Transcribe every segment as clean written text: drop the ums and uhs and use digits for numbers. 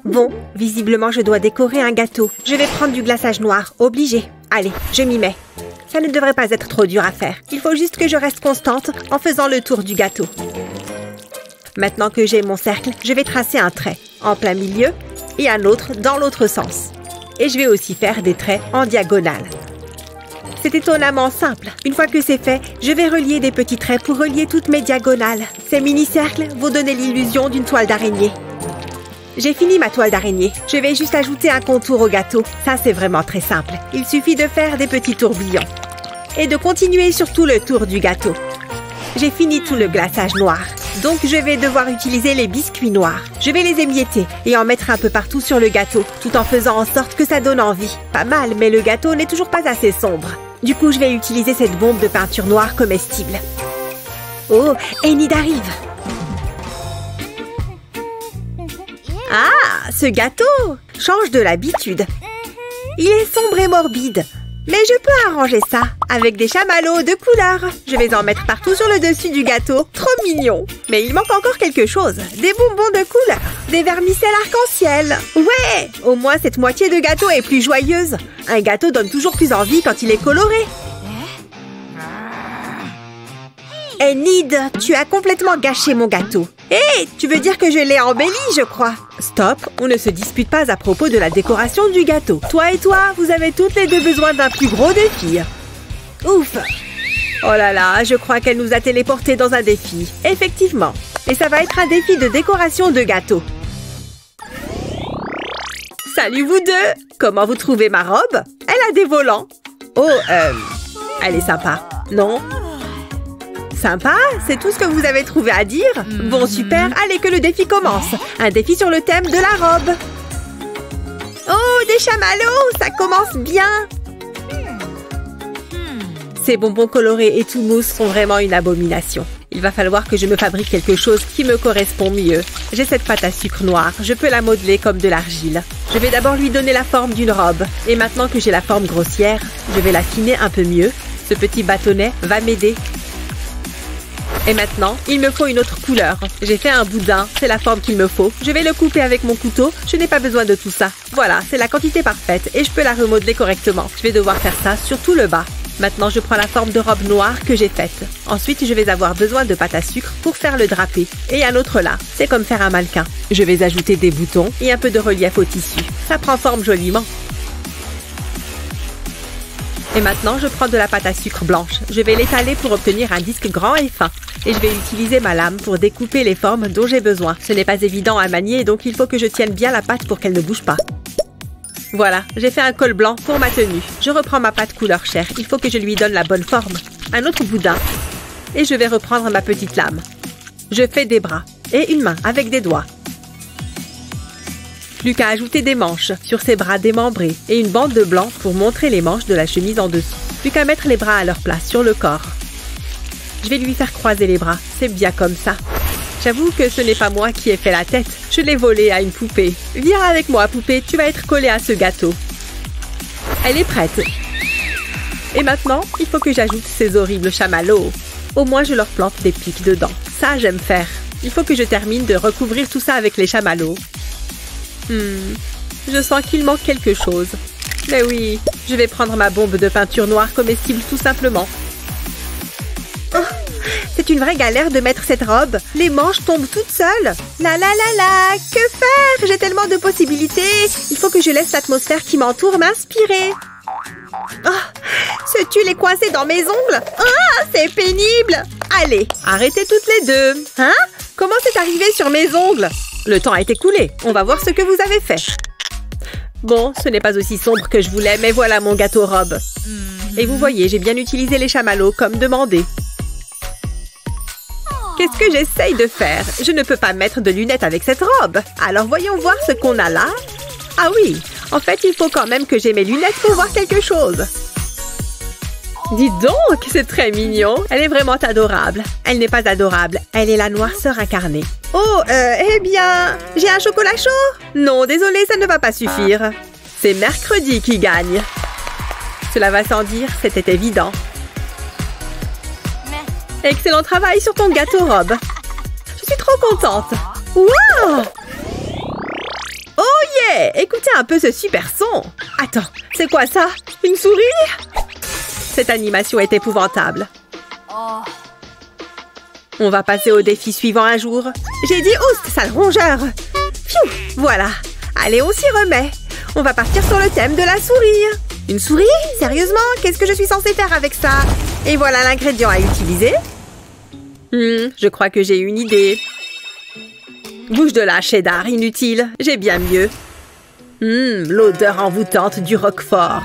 Bon, visiblement, je dois décorer un gâteau. Je vais prendre du glaçage noir, obligé. Allez, je m'y mets. Ça ne devrait pas être trop dur à faire. Il faut juste que je reste constante en faisant le tour du gâteau. Maintenant que j'ai mon cercle, je vais tracer un trait en plein milieu et un autre dans l'autre sens. Et je vais aussi faire des traits en diagonale. C'est étonnamment simple. Une fois que c'est fait, je vais relier des petits traits pour relier toutes mes diagonales. Ces mini-cercles vont donner l'illusion d'une toile d'araignée. J'ai fini ma toile d'araignée. Je vais juste ajouter un contour au gâteau. Ça, c'est vraiment très simple. Il suffit de faire des petits tourbillons. Et de continuer sur tout le tour du gâteau. J'ai fini tout le glaçage noir. Donc, je vais devoir utiliser les biscuits noirs. Je vais les émietter et en mettre un peu partout sur le gâteau, tout en faisant en sorte que ça donne envie. Pas mal, mais le gâteau n'est toujours pas assez sombre. Du coup, je vais utiliser cette bombe de peinture noire comestible. Oh, Enid arrive! Ah, ce gâteau change de l'habitude. Il est sombre et morbide. Mais je peux arranger ça avec des chamallows de couleur. Je vais en mettre partout sur le dessus du gâteau. Trop mignon. Mais il manque encore quelque chose. Des bonbons de couleur. Des vermicelles arc-en-ciel. Ouais! Au moins, cette moitié de gâteau est plus joyeuse. Un gâteau donne toujours plus envie quand il est coloré. Enid, tu as complètement gâché mon gâteau. Hé, tu veux dire que je l'ai embelli, je crois. Stop, on ne se dispute pas à propos de la décoration du gâteau. Toi et toi, vous avez toutes les deux besoin d'un plus gros défi. Ouf. Oh là là, je crois qu'elle nous a téléportés dans un défi. Effectivement. Et ça va être un défi de décoration de gâteau. Salut vous deux. Comment vous trouvez ma robe? Elle a des volants. Oh, elle est sympa. Non? Sympa, c'est tout ce que vous avez trouvé à dire? Bon, super, allez que le défi commence. Un défi sur le thème de la robe. Oh, des chamallows, ça commence bien. Ces bonbons colorés et tout mousse sont vraiment une abomination. Il va falloir que je me fabrique quelque chose qui me correspond mieux. J'ai cette pâte à sucre noire, je peux la modeler comme de l'argile. Je vais d'abord lui donner la forme d'une robe. Et maintenant que j'ai la forme grossière, je vais l'affiner un peu mieux. Ce petit bâtonnet va m'aider. Et maintenant, il me faut une autre couleur. J'ai fait un boudin, c'est la forme qu'il me faut. Je vais le couper avec mon couteau, je n'ai pas besoin de tout ça. Voilà, c'est la quantité parfaite et je peux la remodeler correctement. Je vais devoir faire ça sur tout le bas. Maintenant, je prends la forme de robe noire que j'ai faite. Ensuite, je vais avoir besoin de pâte à sucre pour faire le drapé. Et un autre là, c'est comme faire un mannequin. Je vais ajouter des boutons et un peu de relief au tissu. Ça prend forme joliment. Et maintenant, je prends de la pâte à sucre blanche. Je vais l'étaler pour obtenir un disque grand et fin. Et je vais utiliser ma lame pour découper les formes dont j'ai besoin. Ce n'est pas évident à manier, donc il faut que je tienne bien la pâte pour qu'elle ne bouge pas. Voilà, j'ai fait un col blanc pour ma tenue. Je reprends ma pâte couleur chair. Il faut que je lui donne la bonne forme. Un autre boudin. Et je vais reprendre ma petite lame. Je fais des bras et une main avec des doigts. Plus qu'à ajouter des manches sur ces bras démembrés et une bande de blanc pour montrer les manches de la chemise en dessous. Plus qu'à mettre les bras à leur place sur le corps. Je vais lui faire croiser les bras, c'est bien comme ça. J'avoue que ce n'est pas moi qui ai fait la tête, je l'ai volée à une poupée. Viens avec moi, poupée, tu vas être collée à ce gâteau. Elle est prête. Et maintenant, il faut que j'ajoute ces horribles chamallows. Au moins, je leur plante des pics dedans. Ça, j'aime faire. Il faut que je termine de recouvrir tout ça avec les chamallows. Je sens qu'il manque quelque chose. Mais oui, je vais prendre ma bombe de peinture noire comestible tout simplement. Oh, c'est une vraie galère de mettre cette robe. Les manches tombent toutes seules. La la la la, que faire? J'ai tellement de possibilités. Il faut que je laisse l'atmosphère qui m'entoure m'inspirer. Oh, ce tulle est coincé dans mes ongles. Ah, c'est pénible. Allez, arrêtez toutes les deux. Hein? Comment c'est arrivé sur mes ongles? Le temps a été écoulé. On va voir ce que vous avez fait. Bon, ce n'est pas aussi sombre que je voulais, mais voilà mon gâteau robe. Et vous voyez, j'ai bien utilisé les chamallows comme demandé. Qu'est-ce que j'essaye de faire? Je ne peux pas mettre de lunettes avec cette robe. Alors voyons voir ce qu'on a là. Ah oui, en fait, il faut quand même que j'ai mes lunettes pour voir quelque chose. Dis donc, c'est très mignon. Elle est vraiment adorable. Elle n'est pas adorable. Elle est la noirceur incarnée. Oh, eh bien, j'ai un chocolat chaud? Non, désolé, ça ne va pas suffire. C'est mercredi qui gagne. Cela va sans dire, c'était évident. Excellent travail sur ton gâteau robe. Je suis trop contente. Wow! Oh, Ouais, écoutez un peu ce super son. Attends, c'est quoi ça? Une souris? Cette animation est épouvantable. On va passer au défi suivant un jour. J'ai dit oust, sale rongeur. Pfiou, voilà. Allez, on s'y remet. On va partir sur le thème de la souris. Une souris? Sérieusement? Qu'est-ce que je suis censée faire avec ça? Et voilà l'ingrédient à utiliser. Je crois que j'ai une idée. Bouge de là, cheddar, inutile. J'ai bien mieux. L'odeur envoûtante du roquefort.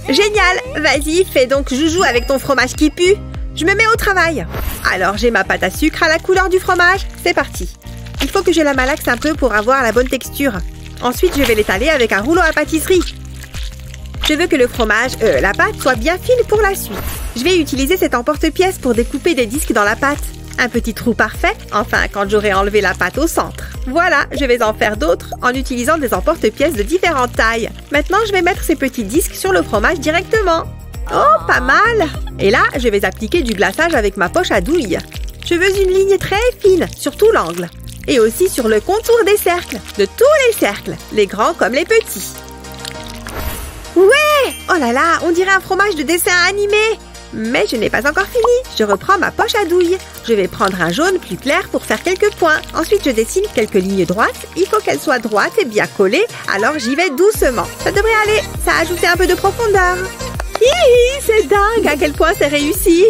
Génial! Vas-y, fais donc joujou avec ton fromage qui pue. Je me mets au travail. Alors, j'ai ma pâte à sucre à la couleur du fromage. C'est parti. Il faut que je la malaxe un peu pour avoir la bonne texture. Ensuite, je vais l'étaler avec un rouleau à pâtisserie. Je veux que le fromage, la pâte, soit bien fine pour la suite. Je vais utiliser cet emporte-pièce pour découper des disques dans la pâte. Un petit trou parfait, enfin, quand j'aurai enlevé la pâte au centre. Voilà, je vais en faire d'autres en utilisant des emporte-pièces de différentes tailles. Maintenant, je vais mettre ces petits disques sur le fromage directement. Oh, pas mal! Et là, je vais appliquer du glaçage avec ma poche à douille. Je veux une ligne très fine sur tout l'angle. Et aussi sur le contour des cercles, de tous les cercles, les grands comme les petits. Ouais! Oh là là, on dirait un fromage de dessin animé! Mais je n'ai pas encore fini. Je reprends ma poche à douille. Je vais prendre un jaune plus clair pour faire quelques points. Ensuite, je dessine quelques lignes droites. Il faut qu'elles soient droites et bien collées, alors j'y vais doucement. Ça devrait aller. Ça a ajouté un peu de profondeur. Hihi, c'est dingue à quel point c'est réussi.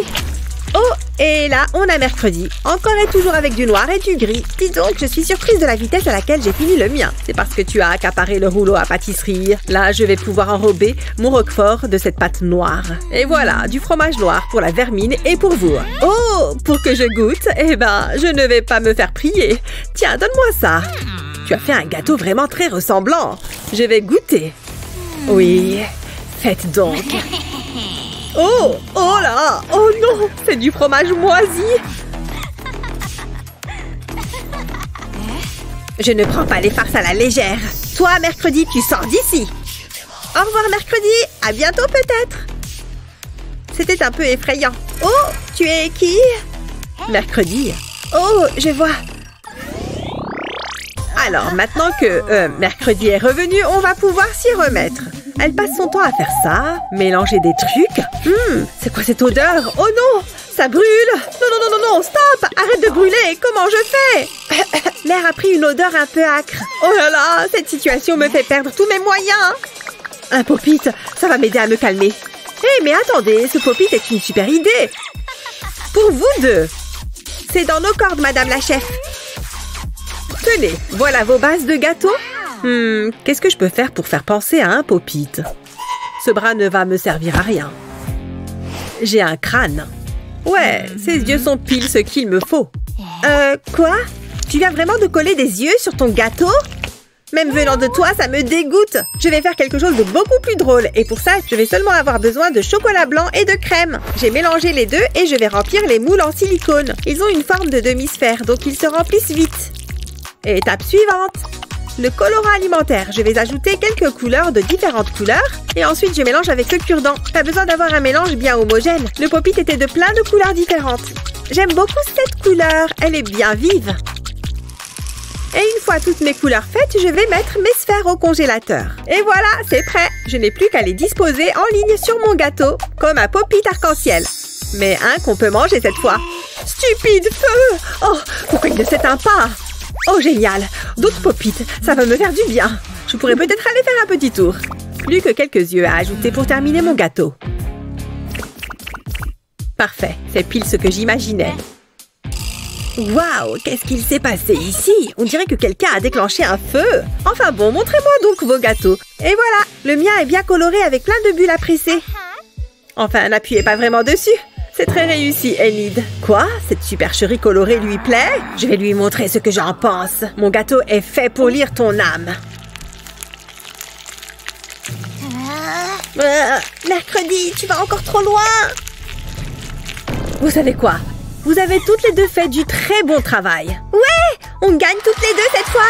Oh, et là, on a mercredi. Encore et toujours avec du noir et du gris. Dis donc, je suis surprise de la vitesse à laquelle j'ai fini le mien. C'est parce que tu as accaparé le rouleau à pâtisserie. Là, je vais pouvoir enrober mon roquefort de cette pâte noire. Et voilà, du fromage noir pour la vermine et pour vous. Oh, pour que je goûte, eh ben, je ne vais pas me faire prier. Tiens, donne-moi ça. Tu as fait un gâteau vraiment très ressemblant. Je vais goûter. Oui, faites donc. Oh, oh là, oh non, c'est du fromage moisi. Je ne prends pas les farces à la légère. Toi, mercredi, tu sors d'ici. Au revoir, mercredi. À bientôt, peut-être. C'était un peu effrayant. Oh, tu es qui? Mercredi. Oh, je vois. Alors, maintenant que mercredi est revenu, on va pouvoir s'y remettre. Elle passe son temps à faire ça, mélanger des trucs. C'est quoi cette odeur? Oh non, ça brûle. Non, non, non, non, non, stop. Arrête de brûler. Comment je fais? L'air a pris une odeur un peu âcre. Oh là là, cette situation me fait perdre tous mes moyens. Un pop-it, ça va m'aider à me calmer. Hé, mais attendez, ce pop-it est une super idée. Pour vous deux. C'est dans nos cordes, madame la chef. Tenez, voilà vos bases de gâteau. Qu'est-ce que je peux faire pour faire penser à un pop-it? Ce bras ne va me servir à rien. J'ai un crâne. Ouais, ses yeux sont pile ce qu'il me faut. Quoi? Tu viens vraiment de coller des yeux sur ton gâteau? Même venant de toi, ça me dégoûte. Je vais faire quelque chose de beaucoup plus drôle. Et pour ça, je vais seulement avoir besoin de chocolat blanc et de crème. J'ai mélangé les deux et je vais remplir les moules en silicone. Ils ont une forme de demi-sphère, donc ils se remplissent vite. Étape suivante. Le colorant alimentaire. Je vais ajouter quelques couleurs de différentes couleurs. Et ensuite, je mélange avec le cure-dent. T'as besoin d'avoir un mélange bien homogène. Le pop-it était de plein de couleurs différentes. J'aime beaucoup cette couleur. Elle est bien vive. Et une fois toutes mes couleurs faites, je vais mettre mes sphères au congélateur. Et voilà, c'est prêt. Je n'ai plus qu'à les disposer en ligne sur mon gâteau, comme un pop-it arc-en-ciel. Mais un qu'on peut manger cette fois. Stupide feu! Oh, pourquoi il ne s'éteint pas? Oh, génial! D'autres pop-it, ça va me faire du bien. Je pourrais peut-être aller faire un petit tour. Plus que quelques yeux à ajouter pour terminer mon gâteau. Parfait, c'est pile ce que j'imaginais. Waouh, qu'est-ce qu'il s'est passé ici? On dirait que quelqu'un a déclenché un feu. Enfin bon, montrez-moi donc vos gâteaux. Et voilà, le mien est bien coloré avec plein de bulles à presser. Enfin, n'appuyez pas vraiment dessus. C'est très réussi, Enid. Quoi? Cette supercherie colorée lui plaît? Je vais lui montrer ce que j'en pense. Mon gâteau est fait pour lire ton âme. Mercredi, tu vas encore trop loin. Vous savez quoi? Vous avez toutes les deux fait du très bon travail. Ouais, on gagne toutes les deux cette fois.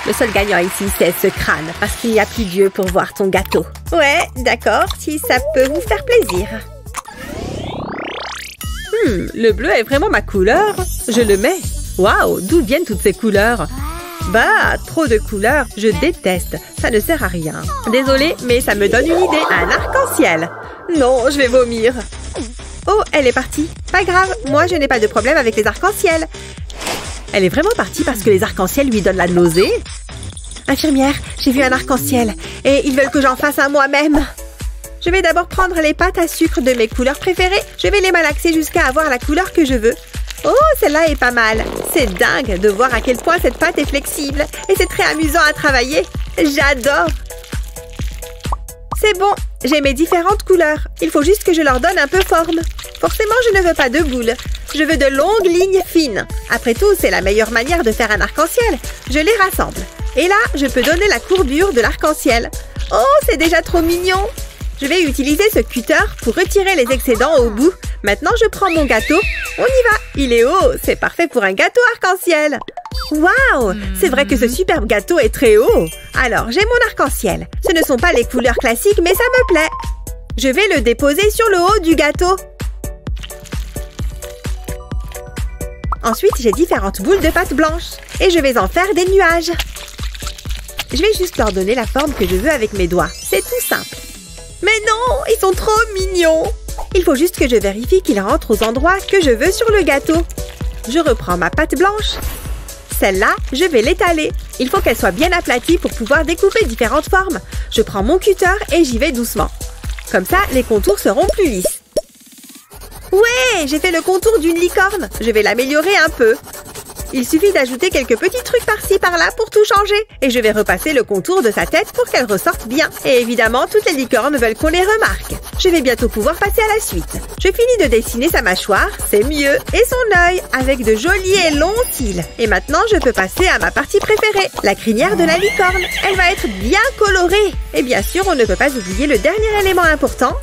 Le seul gagnant ici, c'est ce crâne, parce qu'il n'y a plus d'yeux pour voir ton gâteau. Ouais, d'accord, si ça peut vous faire plaisir. Le bleu est vraiment ma couleur. Je le mets. Waouh, d'où viennent toutes ces couleurs? Bah, trop de couleurs, je déteste. Ça ne sert à rien. Désolée, mais ça me donne une idée. Un arc-en-ciel. Non, je vais vomir. Oh, elle est partie. Pas grave, moi je n'ai pas de problème avec les arcs-en-ciel. Elle est vraiment partie parce que les arcs-en-ciel lui donnent la nausée. Infirmière, j'ai vu un arc-en-ciel et ils veulent que j'en fasse un moi-même. Je vais d'abord prendre les pâtes à sucre de mes couleurs préférées. Je vais les malaxer jusqu'à avoir la couleur que je veux. Oh, celle-là est pas mal. C'est dingue de voir à quel point cette pâte est flexible. Et c'est très amusant à travailler. J'adore. C'est bon, j'ai mes différentes couleurs. Il faut juste que je leur donne un peu forme. Forcément, je ne veux pas de boules. Je veux de longues lignes fines. Après tout, c'est la meilleure manière de faire un arc-en-ciel. Je les rassemble. Et là, je peux donner la courbure de l'arc-en-ciel. Oh, c'est déjà trop mignon. Je vais utiliser ce cutter pour retirer les excédents au bout. Maintenant, je prends mon gâteau. On y va. Il est haut. C'est parfait pour un gâteau arc-en-ciel. Waouh! C'est vrai que ce superbe gâteau est très haut. Alors, j'ai mon arc-en-ciel. Ce ne sont pas les couleurs classiques, mais ça me plaît. Je vais le déposer sur le haut du gâteau. Ensuite, j'ai différentes boules de pâte blanche. Et je vais en faire des nuages. Je vais juste leur donner la forme que je veux avec mes doigts. C'est tout simple. Mais non, ils sont trop mignons. Il faut juste que je vérifie qu'ils rentrent aux endroits que je veux sur le gâteau. Je reprends ma pâte blanche. Celle-là, je vais l'étaler. Il faut qu'elle soit bien aplatie pour pouvoir découper différentes formes. Je prends mon cutter et j'y vais doucement. Comme ça, les contours seront plus lisses. Ouais, j'ai fait le contour d'une licorne. Je vais l'améliorer un peu. Il suffit d'ajouter quelques petits trucs par-ci, par-là pour tout changer. Et je vais repasser le contour de sa tête pour qu'elle ressorte bien. Et évidemment, toutes les licornes veulent qu'on les remarque. Je vais bientôt pouvoir passer à la suite. Je finis de dessiner sa mâchoire, c'est mieux, et son œil, avec de jolis et longs cils. Et maintenant, je peux passer à ma partie préférée, la crinière de la licorne. Elle va être bien colorée. Et bien sûr, on ne peut pas oublier le dernier élément important,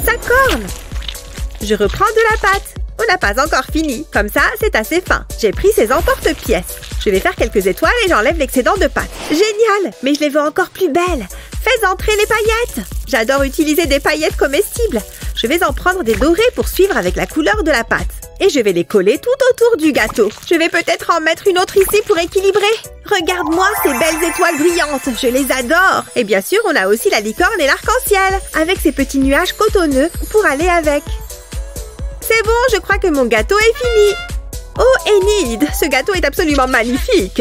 sa corne. Je reprends de la pâte. On n'a pas encore fini. Comme ça, c'est assez fin. J'ai pris ces emporte-pièces. Je vais faire quelques étoiles et j'enlève l'excédent de pâte. Génial! Mais je les veux encore plus belles. Fais entrer les paillettes. J'adore utiliser des paillettes comestibles. Je vais en prendre des dorées pour suivre avec la couleur de la pâte. Et je vais les coller tout autour du gâteau. Je vais peut-être en mettre une autre ici pour équilibrer. Regarde-moi ces belles étoiles brillantes. Je les adore. Et bien sûr, on a aussi la licorne et l'arc-en-ciel. Avec ces petits nuages cotonneux pour aller avec. C'est bon, je crois que mon gâteau est fini. Oh, Enid, ce gâteau est absolument magnifique.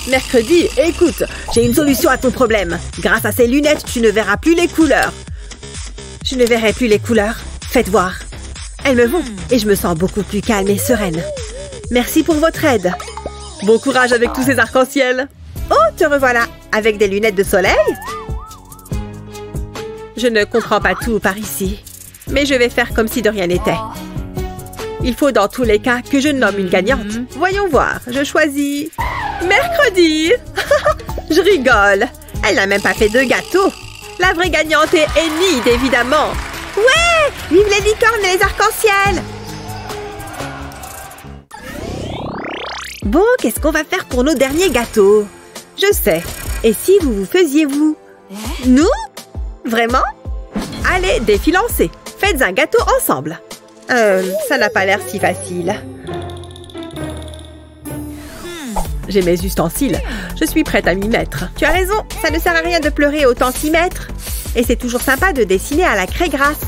Mercredi, écoute, j'ai une solution à ton problème. Grâce à ces lunettes, tu ne verras plus les couleurs. Je ne verrai plus les couleurs. Faites voir. Elles me vont et je me sens beaucoup plus calme et sereine. Merci pour votre aide. Bon courage avec tous ces arcs-en-ciel. Oh, te revoilà. Avec des lunettes de soleil? Je ne comprends pas tout par ici. Mais je vais faire comme si de rien n'était. Il faut dans tous les cas que je nomme une gagnante. Voyons voir, je choisis... Mercredi. Je rigole. Elle n'a même pas fait de gâteau. La vraie gagnante est Enid, évidemment. Ouais! Vive les licornes et les arcs-en-ciel! Bon, qu'est-ce qu'on va faire pour nos derniers gâteaux? Je sais. Et si vous vous faisiez vous? Nous? Vraiment? Allez, défi lancé. Faites un gâteau ensemble. Ça n'a pas l'air si facile. J'ai mes ustensiles. Je suis prête à m'y mettre. Tu as raison, ça ne sert à rien de pleurer, autant s'y mettre. Et c'est toujours sympa de dessiner à la craie grasse.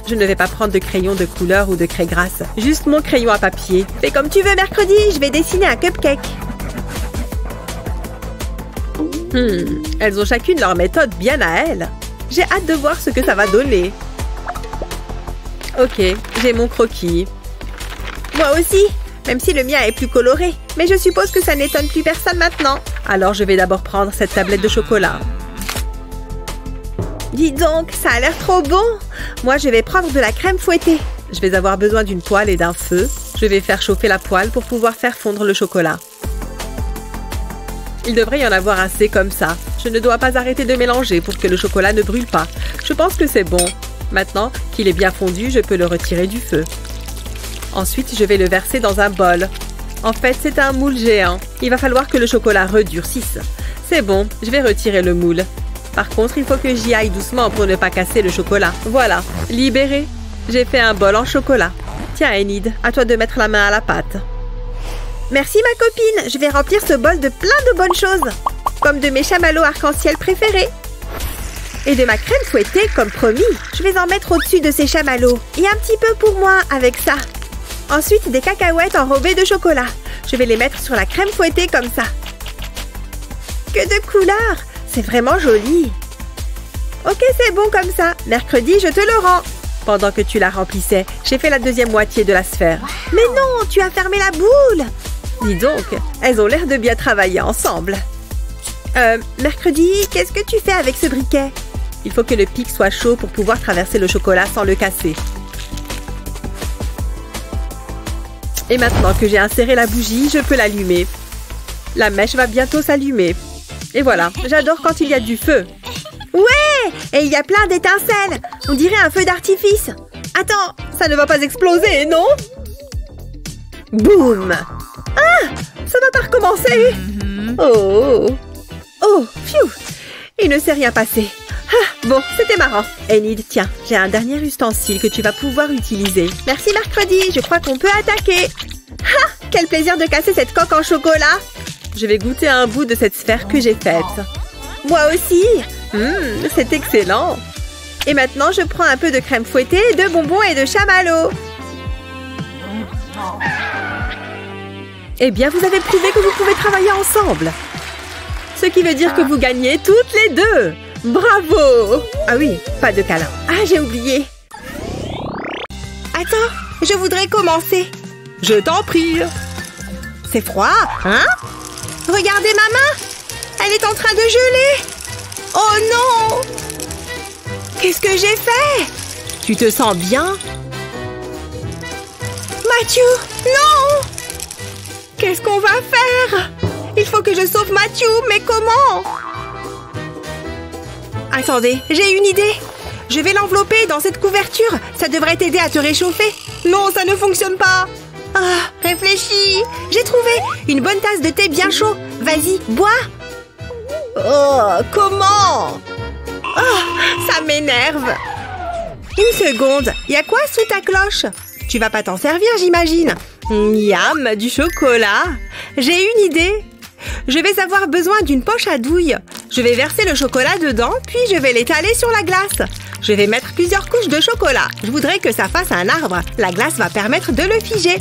Je ne vais pas prendre de crayon de couleur ou de craie grasse. Juste mon crayon à papier. Fais comme tu veux, mercredi. Je vais dessiner un cupcake. Elles ont chacune leur méthode bien à elles. J'ai hâte de voir ce que ça va donner. Ok, j'ai mon croquis. Moi aussi, même si le mien est plus coloré. Mais je suppose que ça n'étonne plus personne maintenant. Alors je vais d'abord prendre cette tablette de chocolat. Dis donc, ça a l'air trop bon. Moi, je vais prendre de la crème fouettée. Je vais avoir besoin d'une poêle et d'un feu. Je vais faire chauffer la poêle pour pouvoir faire fondre le chocolat. Il devrait y en avoir assez comme ça. Je ne dois pas arrêter de mélanger pour que le chocolat ne brûle pas. Je pense que c'est bon. Maintenant qu'il est bien fondu, je peux le retirer du feu. Ensuite, je vais le verser dans un bol. En fait, c'est un moule géant. Il va falloir que le chocolat redurcisse. C'est bon, je vais retirer le moule. Par contre, il faut que j'y aille doucement pour ne pas casser le chocolat. Voilà, libéré. J'ai fait un bol en chocolat. Tiens, Enid, à toi de mettre la main à la pâte. Merci ma copine, je vais remplir ce bol de plein de bonnes choses. Comme de mes chamallows arc-en-ciel préférés. Et de ma crème fouettée comme promis. Je vais en mettre au-dessus de ces chamallows. Et un petit peu pour moi avec ça. Ensuite, des cacahuètes enrobées de chocolat. Je vais les mettre sur la crème fouettée comme ça. Que de couleurs! C'est vraiment joli. Ok, c'est bon comme ça. Mercredi, je te le rends. Pendant que tu la remplissais, j'ai fait la deuxième moitié de la sphère. Mais non, tu as fermé la boule! Dis donc, elles ont l'air de bien travailler ensemble. Mercredi, qu'est-ce que tu fais avec ce briquet? Il faut que le pic soit chaud pour pouvoir traverser le chocolat sans le casser. Et maintenant que j'ai inséré la bougie, je peux l'allumer. La mèche va bientôt s'allumer. Et voilà, j'adore quand il y a du feu. Ouais! Et il y a plein d'étincelles. On dirait un feu d'artifice. Attends, ça ne va pas exploser, non? Boum! Ah! Ça va pas recommencer! Oh! Oh, pfiou! Il ne s'est rien passé. Ah, bon, c'était marrant. Enid, tiens, j'ai un dernier ustensile que tu vas pouvoir utiliser. Merci Mercredi, je crois qu'on peut attaquer. Ah, quel plaisir de casser cette coque en chocolat. Je vais goûter un bout de cette sphère que j'ai faite. Moi aussi. C'est excellent. Et maintenant, je prends un peu de crème fouettée, de bonbons et de chamallows. Eh bien, vous avez prouvé que vous pouvez travailler ensemble. Ce qui veut dire que vous gagnez toutes les deux. Bravo! Ah oui, pas de câlin. Ah, j'ai oublié. Attends, je voudrais commencer. Je t'en prie. C'est froid, hein? Regardez ma main. Elle est en train de geler. Oh non! Qu'est-ce que j'ai fait? Tu te sens bien? Mathieu, non! Qu'est-ce qu'on va faire? Il faut que je sauve Mathieu, mais comment? Attendez, j'ai une idée. Je vais l'envelopper dans cette couverture. Ça devrait t'aider à te réchauffer. Non, ça ne fonctionne pas. Ah, réfléchis. J'ai trouvé une bonne tasse de thé bien chaud. Vas-y, bois. Oh, comment? Oh, ça m'énerve. Une seconde. Y a quoi sous ta cloche? Tu vas pas t'en servir, j'imagine. Miam, du chocolat. J'ai une idée. Je vais avoir besoin d'une poche à douille. Je vais verser le chocolat dedans, puis je vais l'étaler sur la glace. Je vais mettre plusieurs couches de chocolat. Je voudrais que ça fasse un arbre. La glace va permettre de le figer.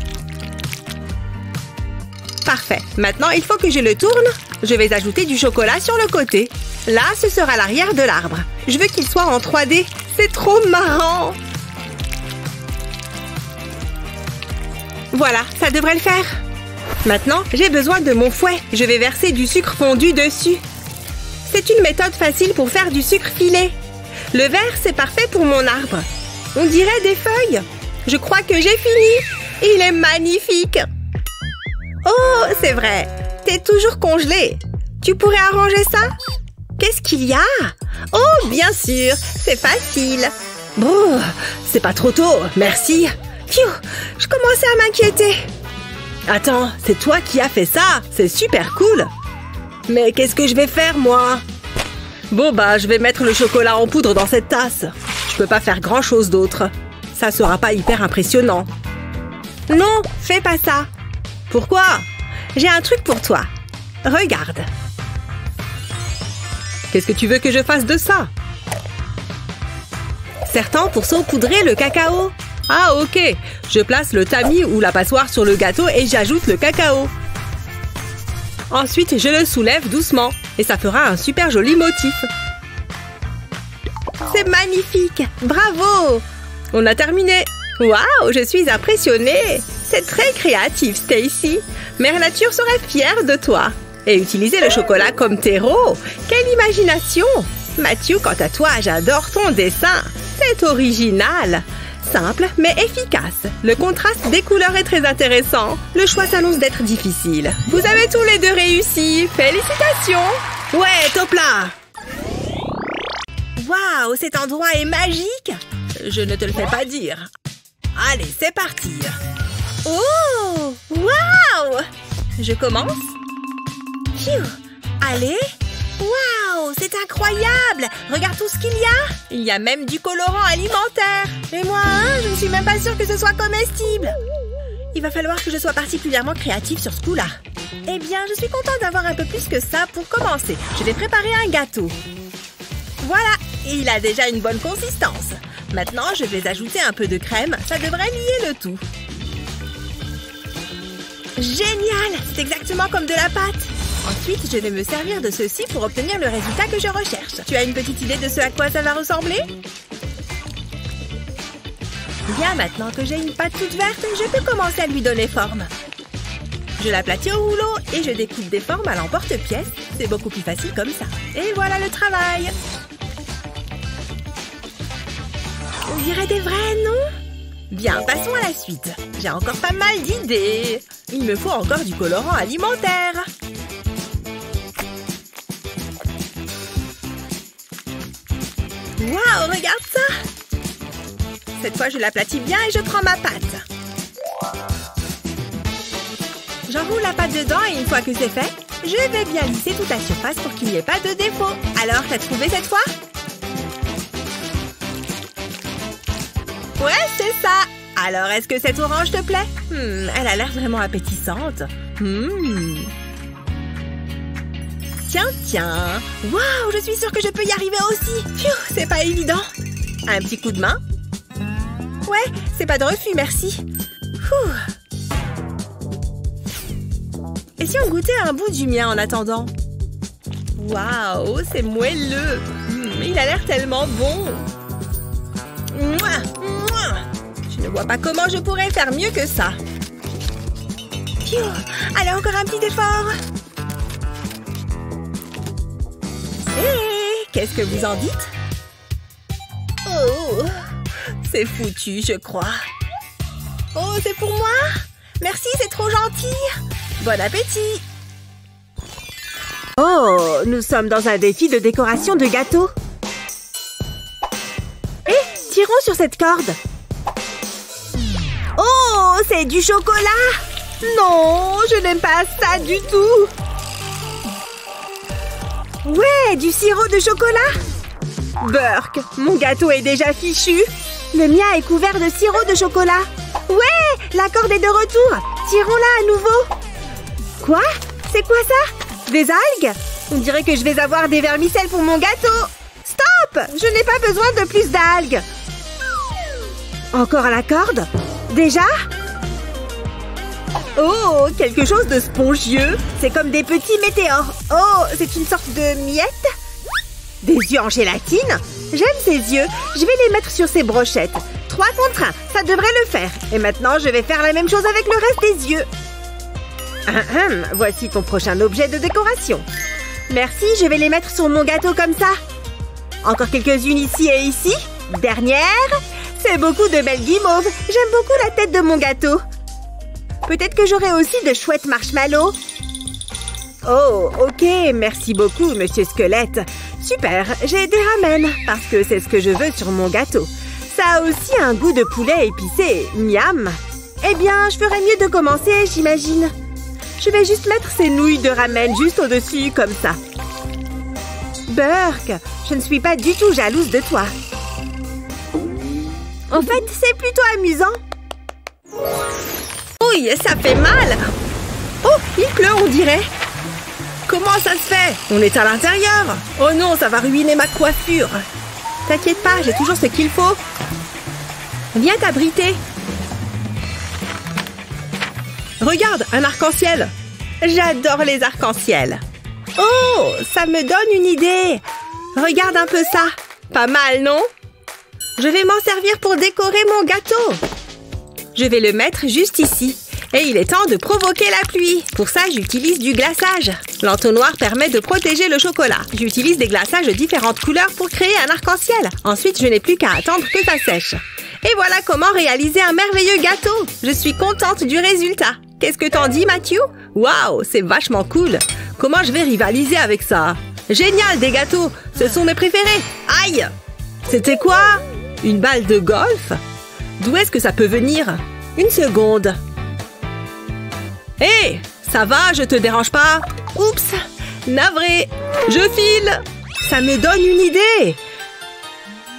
Parfait. Maintenant, il faut que je le tourne. Je vais ajouter du chocolat sur le côté. Là, ce sera l'arrière de l'arbre. Je veux qu'il soit en 3D. C'est trop marrant. Voilà, ça devrait le faire. Maintenant, j'ai besoin de mon fouet. Je vais verser du sucre fondu dessus. C'est une méthode facile pour faire du sucre filé. Le vert, c'est parfait pour mon arbre. On dirait des feuilles. Je crois que j'ai fini. Il est magnifique. Oh, c'est vrai. T'es toujours congelé. Tu pourrais arranger ça? Qu'est-ce qu'il y a? Oh, bien sûr. C'est facile. Bon, c'est pas trop tôt. Merci. Pfiou, je commençais à m'inquiéter. Attends, c'est toi qui as fait ça. C'est super cool. Mais qu'est-ce que je vais faire, moi? Bon, bah, je vais mettre le chocolat en poudre dans cette tasse. Je peux pas faire grand-chose d'autre. Ça sera pas hyper impressionnant. Non, fais pas ça. Pourquoi? J'ai un truc pour toi. Regarde. Qu'est-ce que tu veux que je fasse de ça? Serre-t'en pour saupoudrer le cacao. Ah, ok. Je place le tamis ou la passoire sur le gâteau et j'ajoute le cacao. Ensuite, je le soulève doucement et ça fera un super joli motif. C'est magnifique! Bravo! On a terminé. Waouh, je suis impressionnée. C'est très créatif, Stacy. Mère Nature serait fière de toi. Et utiliser le chocolat comme terreau. Quelle imagination! Mathieu, quant à toi, j'adore ton dessin. C'est original. Simple, mais efficace. Le contraste des couleurs est très intéressant. Le choix s'annonce d'être difficile. Vous avez tous les deux réussi. Félicitations! Ouais, top là! Waouh, cet endroit est magique! Je ne te le fais pas dire. Allez, c'est parti! Oh! Waouh! Je commence? Pfiou! Allez! Waouh! C'est incroyable! Regarde tout ce qu'il y a! Il y a même du colorant alimentaire! Et moi, je ne suis même pas sûre que ce soit comestible! Il va falloir que je sois particulièrement créative sur ce coup-là. Eh bien, je suis contente d'avoir un peu plus que ça pour commencer. Je vais préparer un gâteau. Voilà, il a déjà une bonne consistance. Maintenant, je vais ajouter un peu de crème. Ça devrait lier le tout. Génial! C'est exactement comme de la pâte. Ensuite, je vais me servir de ceci pour obtenir le résultat que je recherche. Tu as une petite idée de ce à quoi ça va ressembler? Bien, maintenant que j'ai une pâte toute verte, je peux commencer à lui donner forme. Je l'aplatis au rouleau et je découpe des formes à l'emporte-pièce. C'est beaucoup plus facile comme ça. Et voilà le travail. On dirait des vrais, non? Bien, passons à la suite. J'ai encore pas mal d'idées. Il me faut encore du colorant alimentaire. Waouh, regarde ça! Cette fois, je l'aplatis bien et je prends ma pâte. J'enroule la pâte dedans et une fois que c'est fait, je vais bien lisser toute la surface pour qu'il n'y ait pas de défaut. Alors, t'as trouvé cette fois? Ouais, c'est ça! Alors, est-ce que cette orange te plaît? Elle a l'air vraiment appétissante. Tiens. Waouh, je suis sûre que je peux y arriver aussi. Pfiou, c'est pas évident. Un petit coup de main? Ouais, c'est pas de refus, merci. Et si on goûtait un bout du mien en attendant? Waouh, c'est moelleux. Il a l'air tellement bon. Je ne vois pas comment je pourrais faire mieux que ça. Pfiou, allez, encore un petit effort. Hé, qu'est-ce que vous en dites? Oh, c'est foutu, je crois. Oh, c'est pour moi? Merci, c'est trop gentil. Bon appétit. Oh, nous sommes dans un défi de décoration de gâteau. Hé, tirons sur cette corde. Oh, c'est du chocolat. Non, je n'aime pas ça du tout. Ouais, du sirop de chocolat. Burk, mon gâteau est déjà fichu. Le mien est couvert de sirop de chocolat. Ouais, la corde est de retour. Tirons-la à nouveau. Quoi? C'est quoi ça? Des algues? On dirait que je vais avoir des vermicelles pour mon gâteau. Stop! Je n'ai pas besoin de plus d'algues. Encore la corde? Déjà? Oh, quelque chose de spongieux. C'est comme des petits météores. Oh, c'est une sorte de miette? Des yeux en gélatine? J'aime ces yeux. Je vais les mettre sur ces brochettes. 3 contre 1, ça devrait le faire. Et maintenant, je vais faire la même chose avec le reste des yeux. Voici ton prochain objet de décoration. Merci, je vais les mettre sur mon gâteau comme ça. Encore quelques-unes ici et ici. Dernière. C'est beaucoup de belles guimauves. J'aime beaucoup la tête de mon gâteau. Peut-être que j'aurai aussi de chouettes marshmallows. Oh, ok, merci beaucoup, monsieur Squelette. Super, j'ai des ramen, parce que c'est ce que je veux sur mon gâteau. Ça a aussi un goût de poulet épicé, miam. Eh bien, je ferais mieux de commencer, j'imagine. Je vais juste mettre ces nouilles de ramen juste au-dessus, comme ça. Burk, je ne suis pas du tout jalouse de toi. En fait, c'est plutôt amusant. Ouille, ça fait mal. Oh, il pleut, on dirait. Comment ça se fait? On est à l'intérieur. Oh non, ça va ruiner ma coiffure. T'inquiète pas, j'ai toujours ce qu'il faut. Viens t'abriter. Regarde, un arc-en-ciel. J'adore les arcs-en-ciel. Oh, ça me donne une idée. Regarde un peu ça. Pas mal, non? Je vais m'en servir pour décorer mon gâteau. Je vais le mettre juste ici. Et il est temps de provoquer la pluie. Pour ça, j'utilise du glaçage. L'entonnoir permet de protéger le chocolat. J'utilise des glaçages de différentes couleurs pour créer un arc-en-ciel. Ensuite, je n'ai plus qu'à attendre que ça sèche. Et voilà comment réaliser un merveilleux gâteau. Je suis contente du résultat. Qu'est-ce que t'en dis, Matthew? Waouh, c'est vachement cool. Comment je vais rivaliser avec ça? Génial, des gâteaux. Ce sont mes préférés. Aïe! C'était quoi? Une balle de golf? D'où est-ce que ça peut venir? Une seconde. Hé, ça va, je te dérange pas? Oups, navré. Je file. Ça me donne une idée.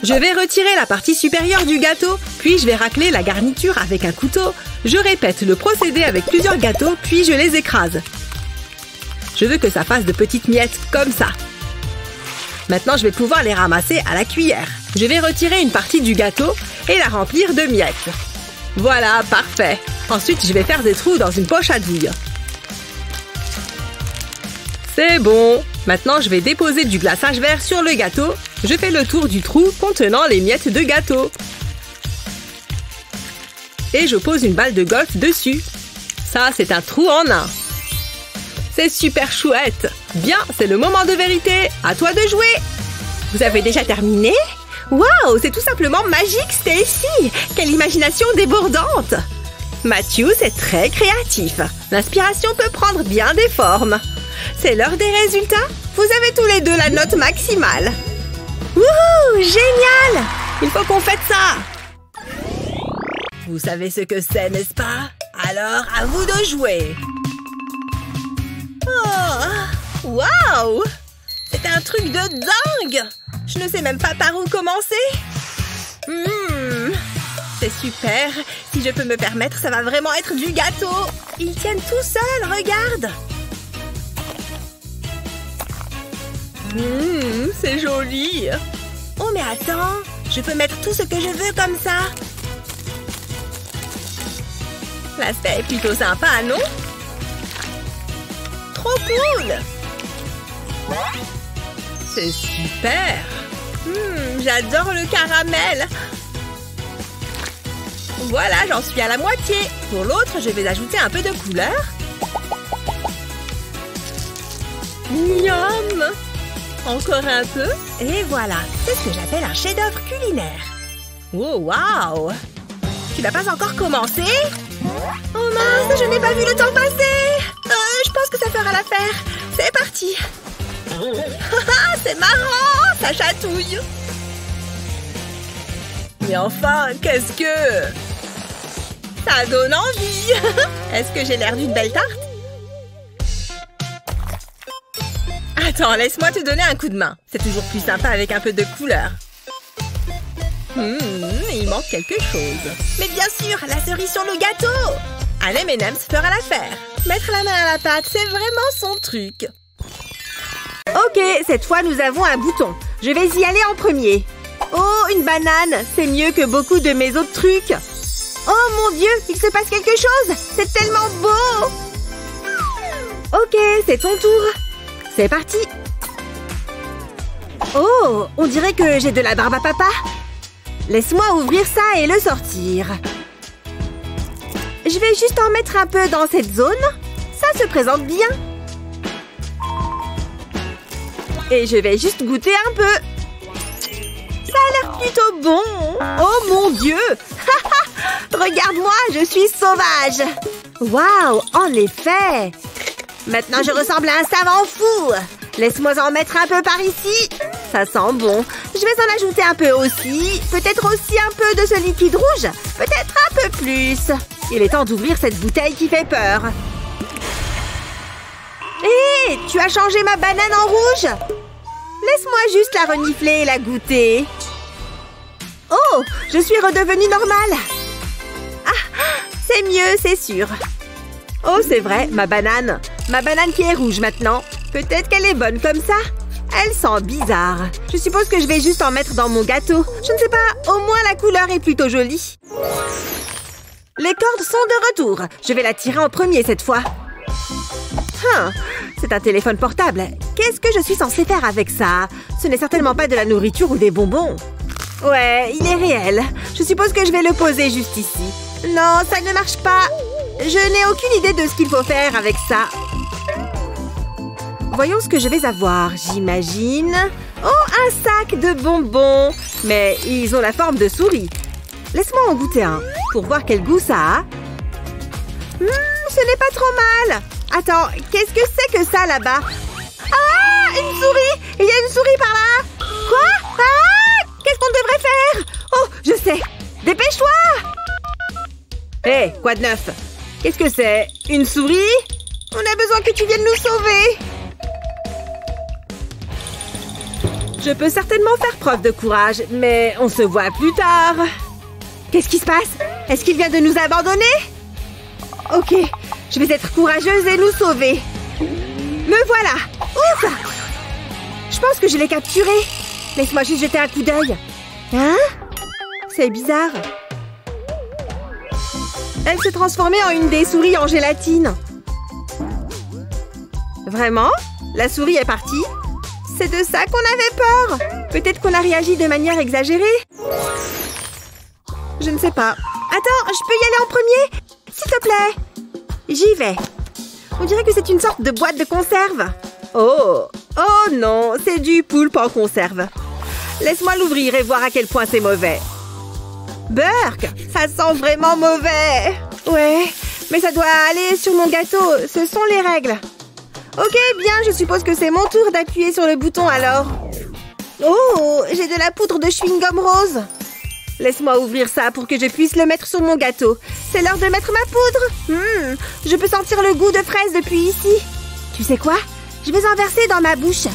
Je vais retirer la partie supérieure du gâteau, puis je vais racler la garniture avec un couteau. Je répète le procédé avec plusieurs gâteaux, puis je les écrase. Je veux que ça fasse de petites miettes comme ça. Maintenant, je vais pouvoir les ramasser à la cuillère. Je vais retirer une partie du gâteau et la remplir de miettes. Voilà, parfait. Ensuite, je vais faire des trous dans une poche à douille. C'est bon. Maintenant, je vais déposer du glaçage vert sur le gâteau. Je fais le tour du trou contenant les miettes de gâteau. Et je pose une balle de golf dessus. Ça, c'est un trou en un. C'est super chouette. Bien, c'est le moment de vérité. À toi de jouer. Vous avez déjà terminé? Waouh, c'est tout simplement magique, Stacy. Quelle imagination débordante. Matthew, c'est très créatif. L'inspiration peut prendre bien des formes. C'est l'heure des résultats. Vous avez tous les deux la note maximale. Wouhou, génial. Il faut qu'on fête ça. Vous savez ce que c'est, n'est-ce pas? Alors, à vous de jouer. Oh, waouh! C'est un truc de dingue! Je ne sais même pas par où commencer. C'est super. Si je peux me permettre, ça va vraiment être du gâteau. Ils tiennent tout seuls, regarde. C'est joli. Oh, mais attends. Je peux mettre tout ce que je veux comme ça. L'aspect est plutôt sympa, non? Trop cool! C'est super! J'adore le caramel! Voilà, j'en suis à la moitié. Pour l'autre, je vais ajouter un peu de couleur. Miam! Encore un peu. Et voilà, c'est ce que j'appelle un chef-d'œuvre culinaire. Oh, waouh! Tu n'as pas encore commencé? Oh mince, je n'ai pas vu le temps passer. Je pense que ça fera l'affaire. C'est parti. C'est marrant, ça chatouille. Mais enfin, qu'est-ce que... Ça donne envie. Est-ce que j'ai l'air d'une belle tarte? Attends, laisse-moi te donner un coup de main. C'est toujours plus sympa avec un peu de couleur. Il manque quelque chose. Mais bien sûr, la cerise sur le gâteau. Un M&M's fera l'affaire. Mettre la main à la pâte, c'est vraiment son truc. Ok, cette fois, nous avons un bouton. Je vais y aller en premier. Oh, une banane. C'est mieux que beaucoup de mes autres trucs. Oh mon Dieu, il se passe quelque chose. C'est tellement beau. Ok, c'est ton tour. C'est parti. Oh, on dirait que j'ai de la barbe à papa. Laisse-moi ouvrir ça et le sortir. Je vais juste en mettre un peu dans cette zone. Ça se présente bien. Et je vais juste goûter un peu. Ça a l'air plutôt bon. Oh mon Dieu. Regarde-moi, je suis sauvage. Waouh, en effet. Maintenant, je ressemble à un savant fou. Laisse-moi en mettre un peu par ici. Ça sent bon. Je vais en ajouter un peu aussi. Peut-être aussi un peu de ce liquide rouge. Peut-être un peu plus. Il est temps d'ouvrir cette bouteille qui fait peur. Hé, tu as changé ma banane en rouge? Laisse-moi juste la renifler et la goûter. Oh, je suis redevenue normale. Ah, c'est mieux, c'est sûr. Oh, c'est vrai, ma banane. Ma banane qui est rouge maintenant. Peut-être qu'elle est bonne comme ça. Elle sent bizarre. Je suppose que je vais juste en mettre dans mon gâteau. Je ne sais pas, au moins la couleur est plutôt jolie. Les cordes sont de retour. Je vais la tirer en premier cette fois. C'est un téléphone portable. Qu'est-ce que je suis censée faire avec ça? Ce n'est certainement pas de la nourriture ou des bonbons. Ouais, il est réel. Je suppose que je vais le poser juste ici. Non, ça ne marche pas. Je n'ai aucune idée de ce qu'il faut faire avec ça. Voyons ce que je vais avoir, j'imagine. Oh, un sac de bonbons. Mais ils ont la forme de souris. Laisse-moi en goûter un, pour voir quel goût ça a. Ce n'est pas trop mal. Attends, qu'est-ce que c'est que ça là-bas? Ah, une souris. Il y a une souris par là. Quoi? Ah, qu'est-ce qu'on devrait faire? Oh, je sais. Dépêche-toi. Hé, quoi de neuf? Qu'est-ce que c'est? Une souris? On a besoin que tu viennes nous sauver. Je peux certainement faire preuve de courage, mais on se voit plus tard. Qu'est-ce qui se passe? Est-ce qu'il vient de nous abandonner? Ok, je vais être courageuse et nous sauver. Me voilà. Ouf! Je pense que je l'ai capturé. Laisse-moi juste jeter un coup d'œil. Hein? C'est bizarre. Elle s'est transformée en une des souris en gélatine. Vraiment? La souris est partie? C'est de ça qu'on avait peur. Peut-être qu'on a réagi de manière exagérée. Je ne sais pas. Attends, je peux y aller en premier? S'il te plaît. J'y vais. On dirait que c'est une sorte de boîte de conserve. Oh! Oh non, c'est du poulpe en conserve. Laisse-moi l'ouvrir et voir à quel point c'est mauvais. Burk, ça sent vraiment mauvais. Ouais, mais ça doit aller sur mon gâteau. Ce sont les règles. Ok, bien, je suppose que c'est mon tour d'appuyer sur le bouton alors. Oh, j'ai de la poudre de chewing-gum rose. Laisse-moi ouvrir ça pour que je puisse le mettre sur mon gâteau. C'est l'heure de mettre ma poudre. Je peux sentir le goût de fraise depuis ici. Tu sais quoi? Je vais en verser dans ma bouche.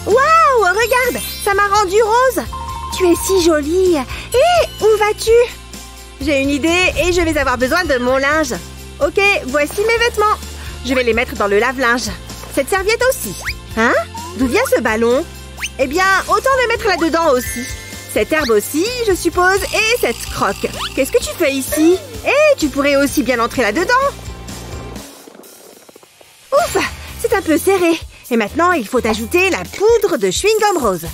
Waouh, regarde, ça m'a rendu rose. Tu es si jolie. Et où vas-tu? J'ai une idée et je vais avoir besoin de mon linge. Ok, voici mes vêtements. Je vais les mettre dans le lave-linge. Cette serviette aussi. Hein? D'où vient ce ballon? Eh bien, autant le mettre là-dedans aussi. Cette herbe aussi, je suppose, et cette croque. Qu'est-ce que tu fais ici? Eh, tu pourrais aussi bien entrer là-dedans. Ouf, c'est un peu serré. Et maintenant, il faut ajouter la poudre de chewing-gum rose.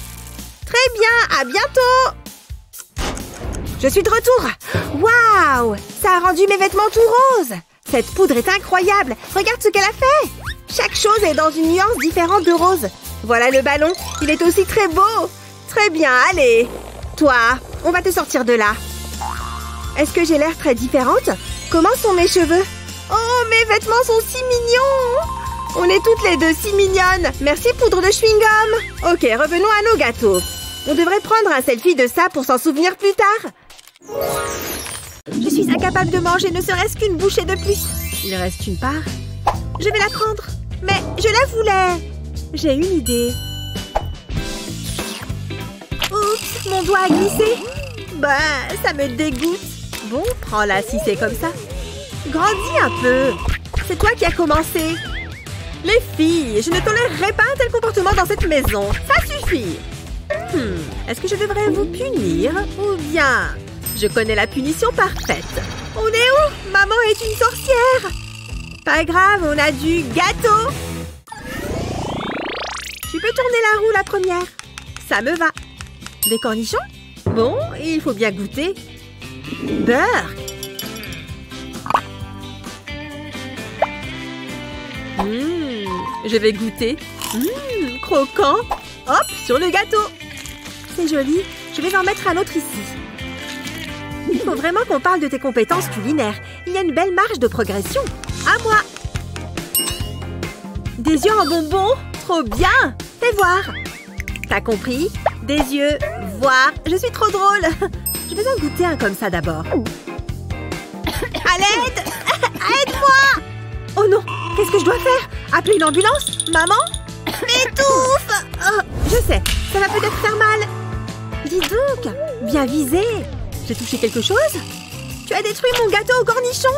Très bien, à bientôt. Je suis de retour. Waouh, ça a rendu mes vêtements tout roses. Cette poudre est incroyable. Regarde ce qu'elle a fait. Chaque chose est dans une nuance différente de rose. Voilà le ballon. Il est aussi très beau. Très bien, allez. Toi, on va te sortir de là. Est-ce que j'ai l'air très différente? Comment sont mes cheveux? Oh, mes vêtements sont si mignons. On est toutes les deux si mignonnes. Merci, poudre de chewing-gum. Ok, revenons à nos gâteaux. On devrait prendre un selfie de ça pour s'en souvenir plus tard. Je suis incapable de manger ne serait-ce qu'une bouchée de plus. Il reste une part. Je vais la prendre. Mais je la voulais. J'ai une idée. Oups, mon doigt a glissé. Bah, ça me dégoûte. Bon, prends-la si c'est comme ça. Grandis un peu. C'est toi qui as commencé. Les filles, je ne tolérerai pas un tel comportement dans cette maison. Ça suffit. Est-ce que je devrais vous punir? Ou bien... Je connais la punition parfaite. On est où? Maman est une sorcière. Pas grave, on a du gâteau. Tu peux tourner la roue la première. Ça me va. Des cornichons? Bon, il faut bien goûter. Beurre. Je vais goûter. Croquant. Hop, sur le gâteau. C'est joli. Je vais en mettre un autre ici. Il faut vraiment qu'on parle de tes compétences culinaires. Il y a une belle marge de progression. À moi. Des yeux en bonbons? Trop bien. Fais voir. T'as compris? Des yeux, voir. Je suis trop drôle. Je vais en goûter un comme ça d'abord. À l'aide! Aide-moi! Oh non! Qu'est-ce que je dois faire? Appeler une ambulance? Maman? M'étouffe! Oh, je sais. Ça va peut-être faire mal. Dis donc! Bien visé. J'ai touché quelque chose? Tu as détruit mon gâteau au cornichon?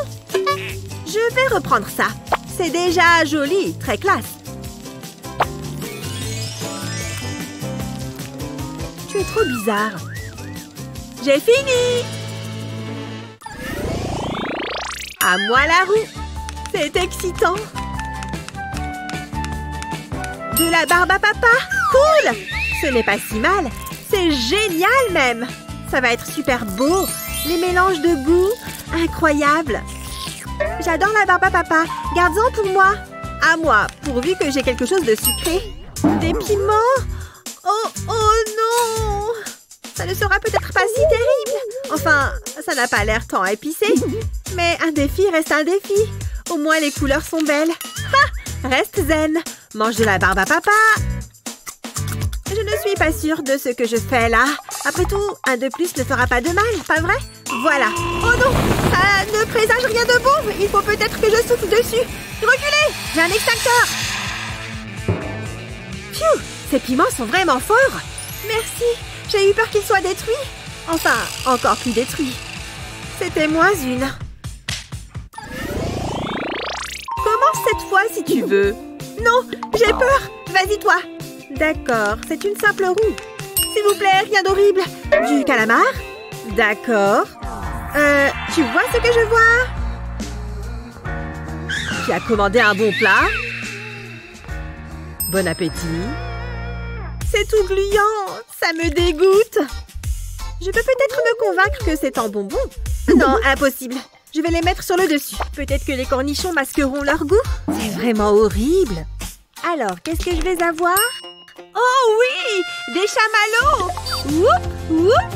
Je vais reprendre ça. C'est déjà joli, très classe. Tu es trop bizarre. J'ai fini! À moi la roue. C'est excitant. De la barbe à papa? Cool! Ce n'est pas si mal. C'est génial même. Ça va être super beau. Les mélanges de goût, incroyable. J'adore la barbe à papa. Garde-en pour moi. À moi, pourvu que j'ai quelque chose de sucré. Des piments? Oh, oh non! Ça ne sera peut-être pas si terrible. Enfin, ça n'a pas l'air tant épicé. Mais un défi reste un défi. Au moins, les couleurs sont belles. Ha! Reste zen. Mange de la barbe à papa. Je ne suis pas sûre de ce que je fais là. Après tout, un de plus ne fera pas de mal, pas vrai? Voilà. Oh non! Ça ne présage rien de bon. Il faut peut-être que je souffle dessus. Reculez! J'ai un extincteur. Pfiou! Ces piments sont vraiment forts. Merci. J'ai eu peur qu'ils soient détruits. Enfin, encore plus détruits. C'était moins une. Recommence cette fois si tu veux. Non, j'ai peur. Vas-y toi. D'accord, c'est une simple roue. S'il vous plaît, rien d'horrible. Du calamar? D'accord. Tu vois ce que je vois? Tu as commandé un bon plat? Bon appétit. C'est tout gluant. Ça me dégoûte. Je peux peut-être me convaincre que c'est en bonbon. Non, impossible. Je vais les mettre sur le dessus. Peut-être que les cornichons masqueront leur goût. C'est vraiment horrible. Alors, qu'est-ce que je vais avoir? Oh oui! Des chamallows! Woup! Woup!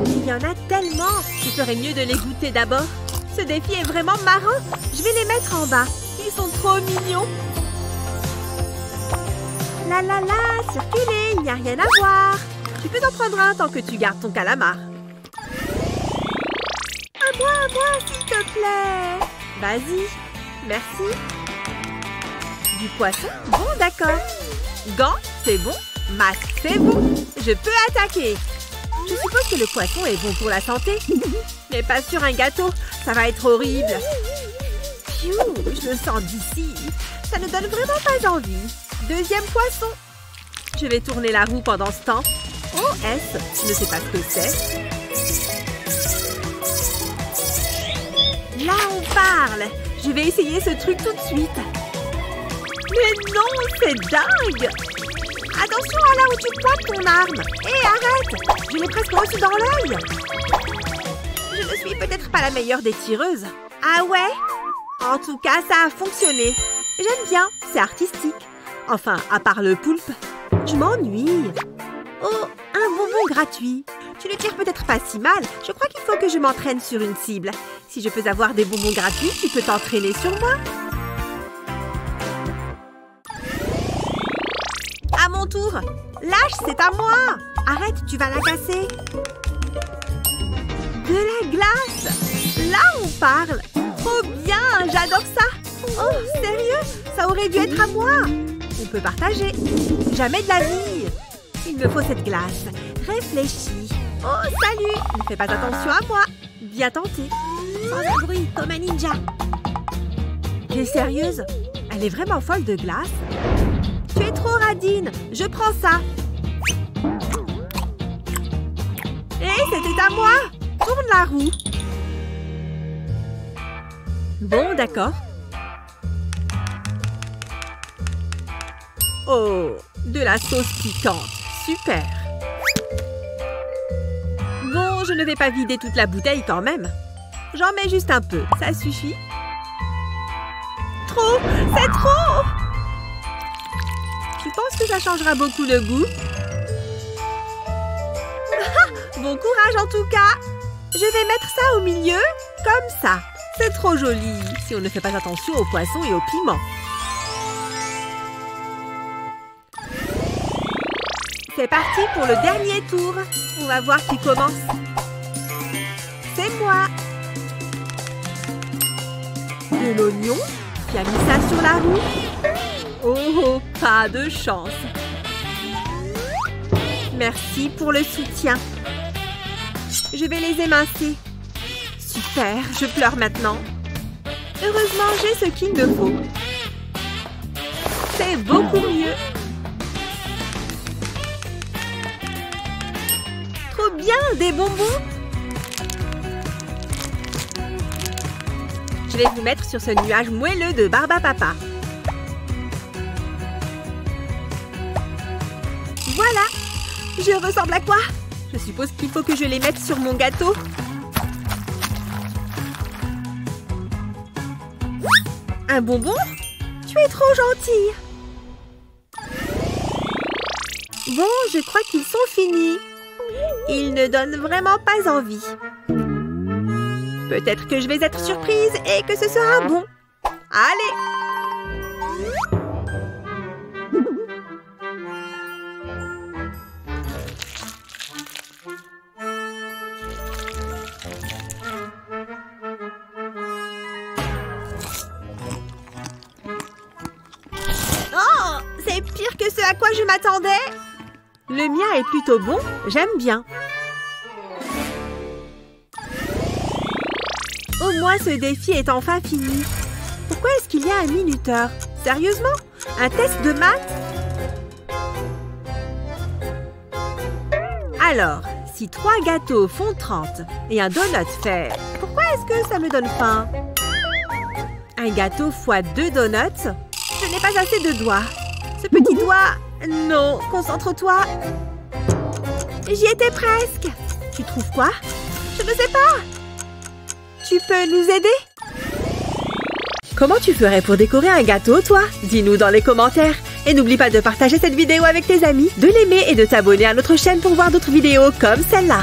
Il y en a tellement! Je ferais mieux de les goûter d'abord. Ce défi est vraiment marrant. Je vais les mettre en bas. Ils sont trop mignons. La la la, circulez, il n'y a rien à voir. Tu peux en prendre un tant que tu gardes ton calamar. À moi, s'il te plaît. Vas-y. Merci. Du poisson? Bon, d'accord. Gants, c'est bon. Masque, c'est bon. Je peux attaquer. Je suppose que le poisson est bon pour la santé. Mais pas sur un gâteau. Ça va être horrible. Pfiou, je le sens d'ici. Ça ne donne vraiment pas envie. Deuxième poisson. Je vais tourner la roue pendant ce temps. Oh, S, je ne sais pas ce que c'est. Là, on parle. Je vais essayer ce truc tout de suite. Mais non, c'est dingue! Attention à là où tu pointes ton arme. Hé, arrête! Je l'ai presque reçu dans l'œil. Je ne suis peut-être pas la meilleure des tireuses. Ah ouais? En tout cas, ça a fonctionné. J'aime bien, c'est artistique. Enfin, à part le poulpe. Je m'ennuie. Oh, un bonbon gratuit. Tu ne tires peut-être pas si mal. Je crois qu'il faut que je m'entraîne sur une cible. Si je peux avoir des bonbons gratuits, tu peux t'entraîner sur moi. À mon tour. Lâche, c'est à moi. Arrête, tu vas la casser. De la glace. Là, on parle. Trop bien, j'adore ça. Oh, sérieux? Ça aurait dû être à moi. On peut partager. Jamais de la vie. Il me faut cette glace. Réfléchis. Oh, salut. Ne fais pas attention à moi. Bien tenté. Sans un bruit, comme un ninja. T'es sérieuse? Elle est vraiment folle de glace. Tu es trop radine. Je prends ça. Hé, c'était à moi. Tourne la roue. Bon, d'accord. Oh, de la sauce piquante. Super. Bon, je ne vais pas vider toute la bouteille quand même. J'en mets juste un peu. Ça suffit? Trop! C'est trop! Tu penses que ça changera beaucoup le goût? Bon courage en tout cas! Je vais mettre ça au milieu, comme ça. C'est trop joli, si on ne fait pas attention aux poissons et aux piments. C'est parti pour le dernier tour. On va voir qui commence. C'est moi. De l'oignon? Tu as mis ça sur la roue? Oh, pas de chance. Merci pour le soutien. Je vais les émincer. Super, je pleure maintenant. Heureusement, j'ai ce qu'il me faut. C'est beaucoup mieux. Trop bien, des bonbons. Je vais vous mettre sur ce nuage moelleux de barbe à papa. Voilà. Je ressemble à quoi? Je suppose qu'il faut que je les mette sur mon gâteau. Un bonbon? Tu es trop gentille. Bon, je crois qu'ils sont finis. Ils ne donnent vraiment pas envie. Peut-être que je vais être surprise et que ce sera bon. Allez! Oh! C'est pire que ce à quoi je m'attendais! Le mien est plutôt bon, j'aime bien. Au moins, ce défi est enfin fini. Pourquoi est-ce qu'il y a un minuteur? Sérieusement? Un test de maths? Alors, si 3 gâteaux font 30 et un donut fait... Pourquoi est-ce que ça me donne faim? Un gâteau fois 2 donuts? Je n'ai pas assez de doigts. Ce petit doigt... Non, concentre-toi. J'y étais presque. Tu trouves quoi? Je ne sais pas. Tu peux nous aider? Comment tu ferais pour décorer un gâteau, toi? Dis-nous dans les commentaires. Et n'oublie pas de partager cette vidéo avec tes amis, de l'aimer et de t'abonner à notre chaîne pour voir d'autres vidéos comme celle-là.